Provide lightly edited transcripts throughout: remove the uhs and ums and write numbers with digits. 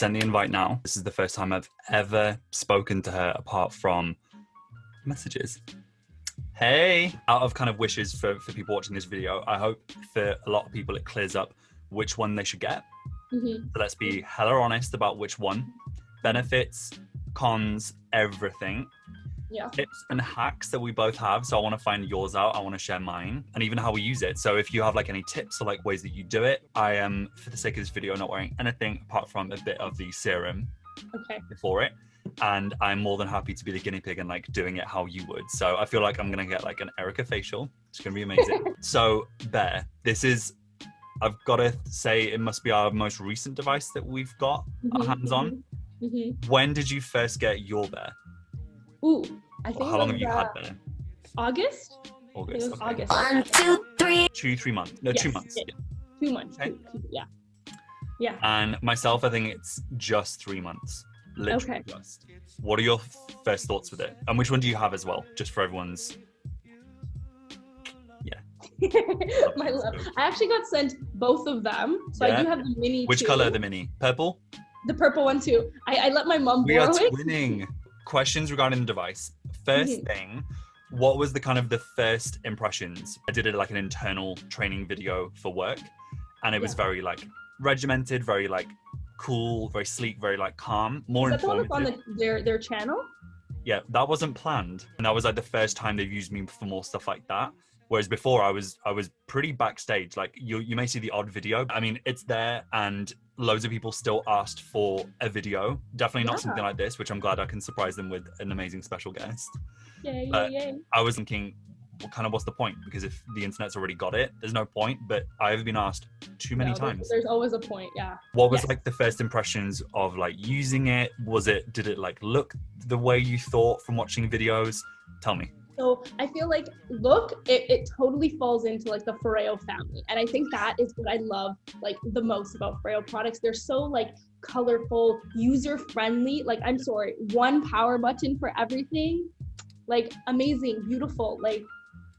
Send the invite now. This is the first time I've ever spoken to her apart from messages. Hey! Out of kind of wishes for people watching this video, I hope for a lot of people it clears up which one they should get. So let's be hella honest about which one. Benefits, cons, everything. Yeah. Tips and hacks that we both have. So I want to find yours out. I want to share mine and even how we use it. So if you have like any tips or like ways that you do it, I am, for the sake of this video, not wearing anything apart from a bit of the serum for it. And I'm more than happy to be the guinea pig and like doing it how you would. So I feel like I'm going to get like an Erika facial. It's going to be amazing. So Bear, this is, I've got to say it must be our most recent device that we've got our hands on. When did you first get your Bear? Ooh, I think how long have you had Bear? August. August. It was August. 1, 2, 3. 3 months. No, yes. 2 months. Yeah. 2 months. Okay. Yeah. Yeah. And myself, I think it's just 3 months. Literally just. What are your first thoughts with it? And which one do you have as well? Just for everyone's. Yeah. My love. I actually got sent both of them. So I do have the mini. Which color are the mini? Purple? The purple one too. I let my mom borrow it. We are twinning. Questions regarding the device. First thing, what was the kind of the first impressions? I did it like an internal training video for work, and it was very like regimented, very like cool, very sleek, very like calm, more informative. Is that the one that's on their channel? Yeah, that wasn't planned, and that was like the first time they've used me for more stuff like that. Whereas before I was pretty backstage. Like you may see the odd video. I mean, it's there, and loads of people still asked for a video. Definitely not something like this, which I'm glad I can surprise them with an amazing special guest. Yay. I was thinking, what's the point? Because if the internet's already got it, there's no point. But I've been asked too many times. There's always a point, yeah. What was like the first impressions of like using it? Did it like look the way you thought from watching videos? Tell me. So I feel like it totally falls into like the FOREO family. And I think that is what I love like the most about FOREO products. They're so like colorful, user-friendly. Like, I'm sorry, one power button for everything. Like amazing, beautiful, like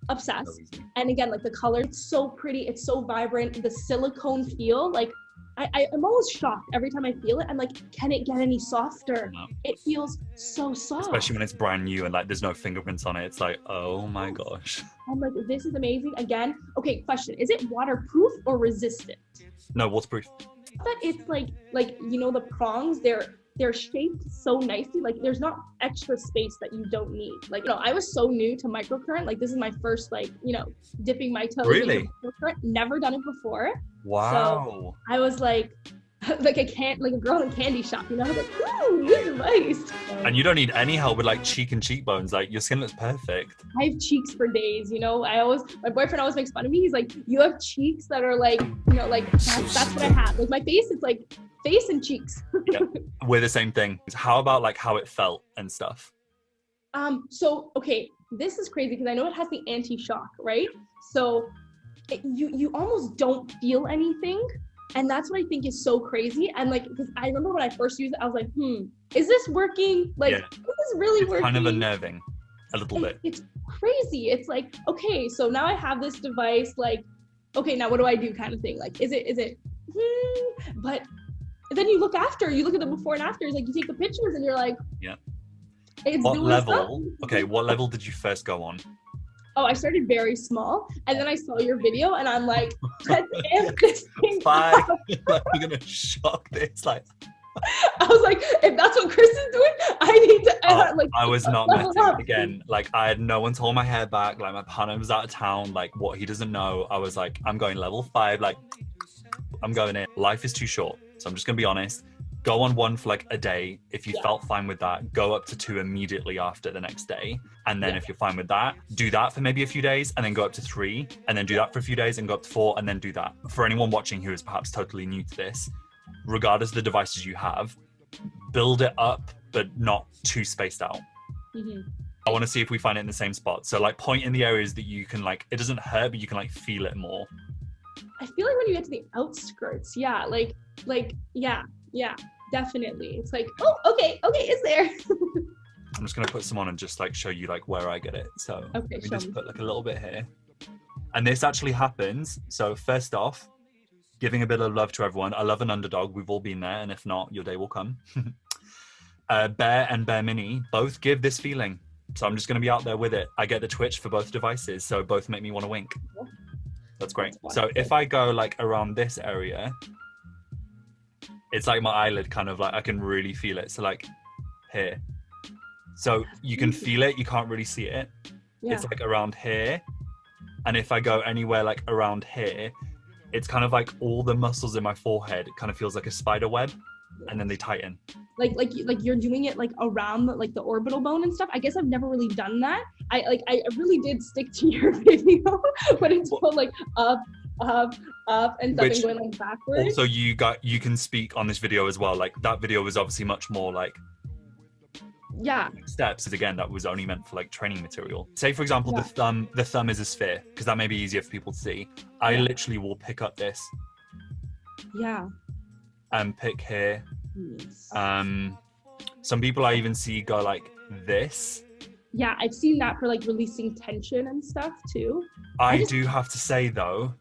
obsessed. And again, like the color, it's so pretty, it's so vibrant, the silicone feel, like I'm always shocked every time I feel it. I'm like, can it get any softer? No. It feels so soft. Especially when it's brand new and like there's no fingerprints on it. It's like, oh my gosh. I'm like, this is amazing. Again, okay, question. Is it waterproof or resistant? No, waterproof. But it's like you know, the prongs, they're shaped so nicely. Like there's not extra space that you don't need. Like, you know, I was so new to microcurrent. Like this is my first, like, you know, dipping my toes into microcurrent. Never done it before. Wow. So I was like a girl in a candy shop, you know, I was like, ooh, this is nice. And you don't need any help with like cheek and cheekbones. Like your skin looks perfect. I have cheeks for days, you know. My boyfriend always makes fun of me. He's like, you have cheeks that are like, you know, like that's what I have. Like my face, it's like face and cheeks. Yeah, we're the same thing. How about like how it felt and stuff? So okay, this is crazy because I know it has the anti-shock, right? So you almost don't feel anything, and that's what I think is so crazy. And like, because I remember when I first used it, I was like, is this working? Like, is this really working? Kind of unnerving, a little bit. It's crazy. It's like, okay, so now I have this device. Like, okay, now what do I do? Kind of thing. Like, is it? But then you look at the before and afters. Like, you take the pictures, and you're like, it's what doing level? something. Okay, what level did you first go on? Oh, I started very small, and then I saw your video, and I'm like, let's amp this thing up. Like, I'm gonna shock this. Like, I was like, if that's what Chris is doing, I need to. I was not messing again. Like, I had no one to hold my hair back. Like, my partner was out of town. Like, what he doesn't know. I was like, I'm going level 5. Like, I'm going in. Life is too short, so I'm just gonna be honest. Go on 1 for like a day. If you felt fine with that, go up to 2 immediately after the next day. And then if you're fine with that, do that for maybe a few days and then go up to 3 and then do that for a few days and go up to 4 and then do that. For anyone watching who is perhaps totally new to this, regardless of the devices you have, build it up, but not too spaced out. I want to see if we find it in the same spot. So like point in the areas that you can like, it doesn't hurt, but you can like feel it more. I feel like when you get to the outskirts, yeah, definitely. It's like, oh, okay, it's there. I'm just going to put some on and just like show you like where I get it. So let me just put like a little bit here. And this actually happens. So first off, giving a bit of love to everyone. I love an underdog. We've all been there, and if not, your day will come. Bear and Bear Mini both give this feeling. So I'm just going to be out there with it. I get the twitch for both devices, so both make me want to wink. That's great. So if I go like around this area, it's like my eyelid kind of like, I can really feel it. So like here. So you can feel it, you can't really see it. Yeah. It's like around here. And if I go anywhere like around here, it's kind of like all the muscles in my forehead, it kind of feels like a spider web, and then they tighten. Like you're doing it like around the orbital bone and stuff. I guess I've never really done that. I really did stick to your video when it's going like up and stuff and going like backwards. Also, you can speak on this video as well. Like that video was obviously much more like steps. And again, that was only meant for like training material. Say for example, the thumb is a sphere, because that may be easier for people to see. I literally will pick up this. Yeah. And pick here. Yes. Some people I even see go like this. Yeah, I've seen that for like releasing tension and stuff too. I do have to say though,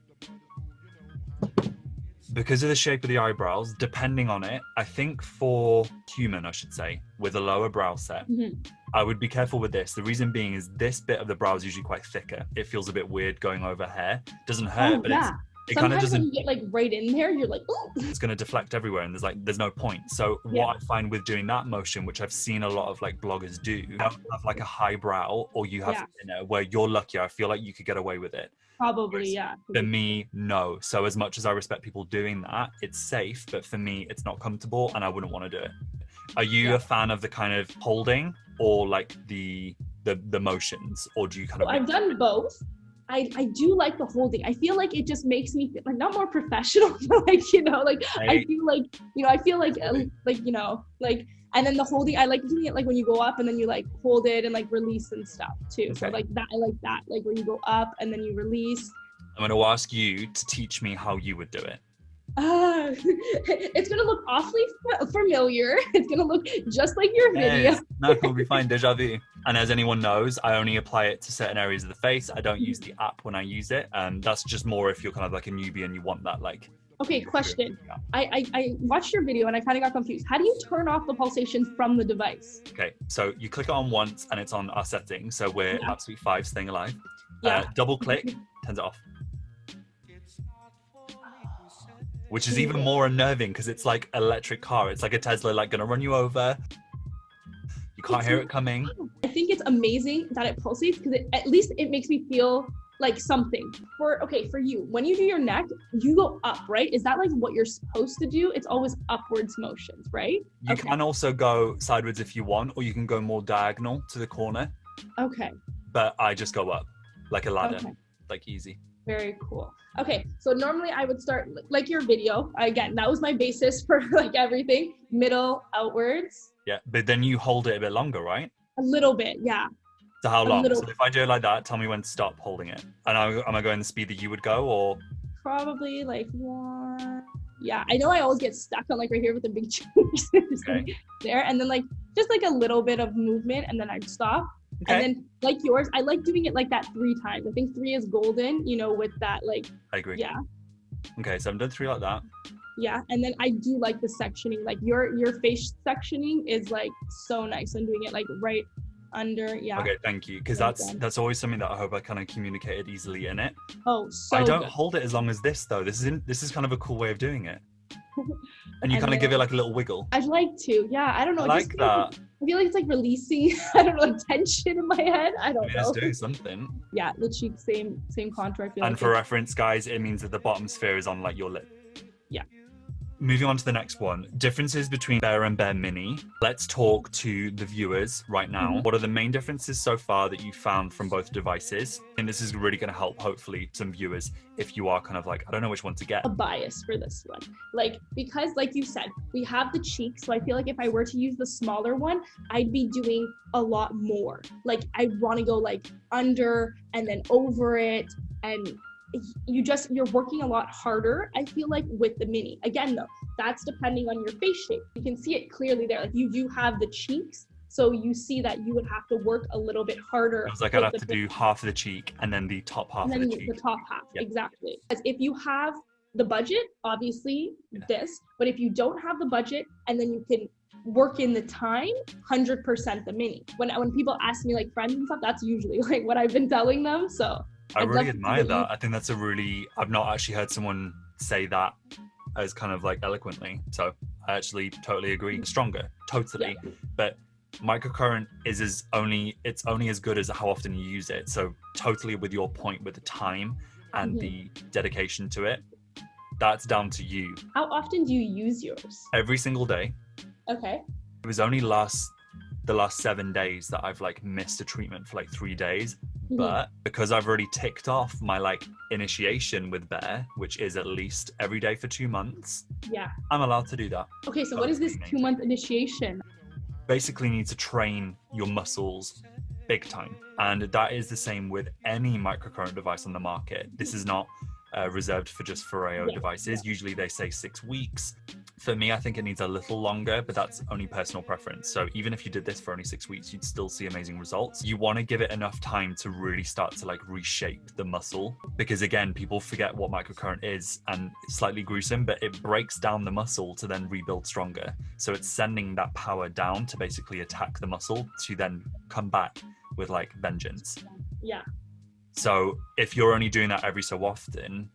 because of the shape of the eyebrows, depending on it, I think for human, I should say, with a lower brow set, I would be careful with this. The reason being is this bit of the brow is usually quite thicker. It feels a bit weird going over hair. Doesn't hurt, but it kind of doesn't. When you get like right in there, you're like, ooh. It's going to deflect everywhere, and there's no point. So what I find with doing that motion, which I've seen a lot of like bloggers do, you have like a high brow, or you have where you're luckier. I feel like you could get away with it. Probably, For me, no. So as much as I respect people doing that, it's safe, but for me, it's not comfortable, and I wouldn't want to do it. Are you a fan of the kind of holding, or like the motions, or do you kind of? I've done both. I do like the holding. I feel like it just makes me feel like not more professional, but like, I feel like, and then the holding, I like doing it like when you go up and then you like hold it and like release and stuff too. Okay. So like that, I like that, like where you go up and then you release. I'm going to ask you to teach me how you would do it. It's gonna look awfully familiar. It's gonna look just like your video. No, we'll be fine. Deja vu. And as anyone knows, I only apply it to certain areas of the face. I don't use the app when I use it. That's just more if you're kind of like a newbie and you want that like. Okay, question. I watched your video and I kind of got confused. How do you turn off the pulsations from the device? Okay, so you click it on once and it's on our settings. So we're at sweet 5, staying alive. Yeah. Double click, turns it off. Which is even more unnerving because it's like electric car. It's like a Tesla, like gonna run you over. You can't hear it coming. I think it's amazing that it pulsates because at least it makes me feel like something. For you, when you do your neck, you go up, right? Is that like what you're supposed to do? It's always upwards motions, right? You can also go sideways if you want, or you can go more diagonal to the corner. Okay. But I just go up like a ladder, like easy. Very cool. Okay, so normally I would start like your video. Again, that was my basis for like everything. Middle, outwards. Yeah, but then you hold it a bit longer, right? A little bit, yeah. So how long? So if I do it like that, tell me when to stop holding it. And am I going the speed that you would go, or? Probably like 1. Yeah, I know I always get stuck on like right here with the big cheeks. Like there, and then like just like a little bit of movement, and then I'd stop. Okay. And then like yours, I like doing it like that 3 times. I think 3 is golden, with that like. I agree. Yeah. Okay, so I've done 3 like that. Yeah, and then I do like the sectioning. Like your face sectioning is like so nice. I'm doing it like right under. Yeah. Okay, thank you, because that's always something that I hope I kind of communicated easily in it. Oh, so I don't hold it as long as this though. This is kind of a cool way of doing it. And you kind of give it like a little wiggle. I'd like to. Yeah, I don't know. I like that. I feel like it's like releasing, I don't know, like tension in my head. I don't know. It's doing something. Yeah, the cheek, same contour. I feel and for reference, guys, it means that the bottom sphere is on like your lip. Yeah. Moving on to the next one, differences between Bear and Bear Mini. Let's talk to the viewers right now. What are the main differences so far that you found from both devices? And this is really going to help, hopefully, some viewers if you are kind of like, I don't know which one to get. A bias for this one. Because like you said, we have the cheek. So I feel like if I were to use the smaller one, I'd be doing a lot more. Like I want to go like under and then over it, and you're working a lot harder, I feel like, with the mini. Again though, that's depending on your face shape. You can see it clearly there. Like you do have the cheeks, so you see that you would have to work a little bit harder. It was like I'd have to do half of the cheek and then the top half of the cheek. The top half, exactly. Because if you have the budget, obviously Yeah. this, but if you don't have the budget and then you can work in the time, 100% the mini. When people ask me like friends and stuff, that's usually like what I've been telling them. So I I'd love really to admire get you- that. I think that's I've not actually heard someone say that as kind of like eloquently. So I actually totally agree. Stronger, totally. Yeah. But microcurrent it's only as good as how often you use it. So totally with your point with the time and the dedication to it, that's down to you. How often do you use yours? Every single day. Okay. It was only the last 7 days that I've like missed a treatment for like 3 days. But because I've already ticked off my like initiation with Bear, which is at least every day for 2 months, Yeah. I'm allowed to do that. Okay, so what is this 2-month initiation? Basically need to train your muscles big time. And that is the same with any microcurrent device on the market. This is not reserved for just FOREO devices. Usually they say 6 weeks. For me, I think it needs a little longer, but that's only personal preference. So even if you did this for only 6 weeks, you'd still see amazing results. You want to give it enough time to really start to like reshape the muscle, because again, people forget what microcurrent is, and it's slightly gruesome, but it breaks down the muscle to then rebuild stronger. So it's sending that power down to basically attack the muscle to then come back with like vengeance. Yeah. So if you're only doing that every so often,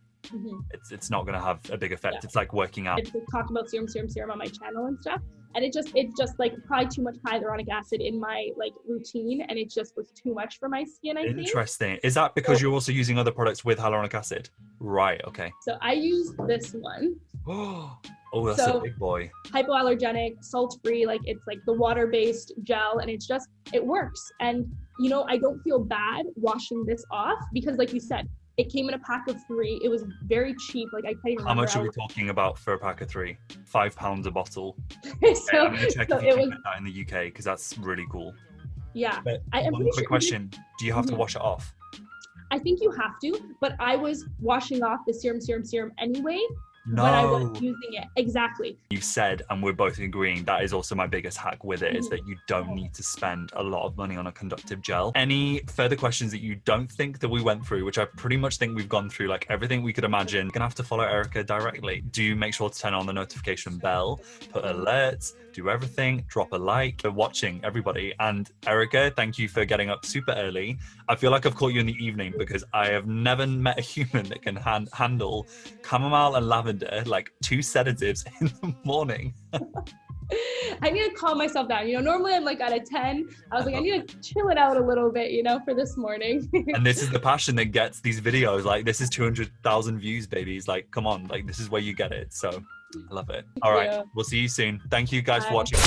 it's not going to have a big effect. Yeah. It's like working out. I've talked about serum on my channel and stuff, and it's just like probably too much hyaluronic acid in my like routine, and it just was too much for my skin, I think. Interesting. Is that because you're also using other products with hyaluronic acid? Right. Okay. So I use this one. Oh, that's a big boy. Hypoallergenic, salt-free, like it's like the water-based gel, and it works. And you know, I don't feel bad washing this off because, like you said, it came in a pack of 3. It was very cheap. Like I can't even remember. How much are we talking about for a pack of 3? £5 a bottle. So, I'm gonna check if you can get that in the UK, because that's really cool. Yeah. But I'm one quick question: do you have to wash it off? I think you have to, but I was washing off the serum anyway. No. When I was using it. Exactly. You said, and we're both agreeing, that is also my biggest hack with it, is that you don't need to spend a lot of money on a conductive gel. Any further questions that you don't think that we went through, which I pretty much think we've gone through like everything we could imagine, you're gonna have to follow Erika directly. Do make sure to turn on the notification bell, put alerts, do everything, drop a like. For watching, everybody. And Erika, thank you for getting up super early. I feel like I've caught you in the evening, because I have never met a human that can handle chamomile and lavender, like 2 sedatives in the morning. I need to calm myself down. You know, normally I'm like at a 10. I was like, I need to chill it out a little bit, you know, for this morning. And this is the passion that gets these videos. Like, this is 200,000 views, babies. Like, come on, like this is where you get it. So I love it. All right, we'll see you soon. Thank you guys for watching.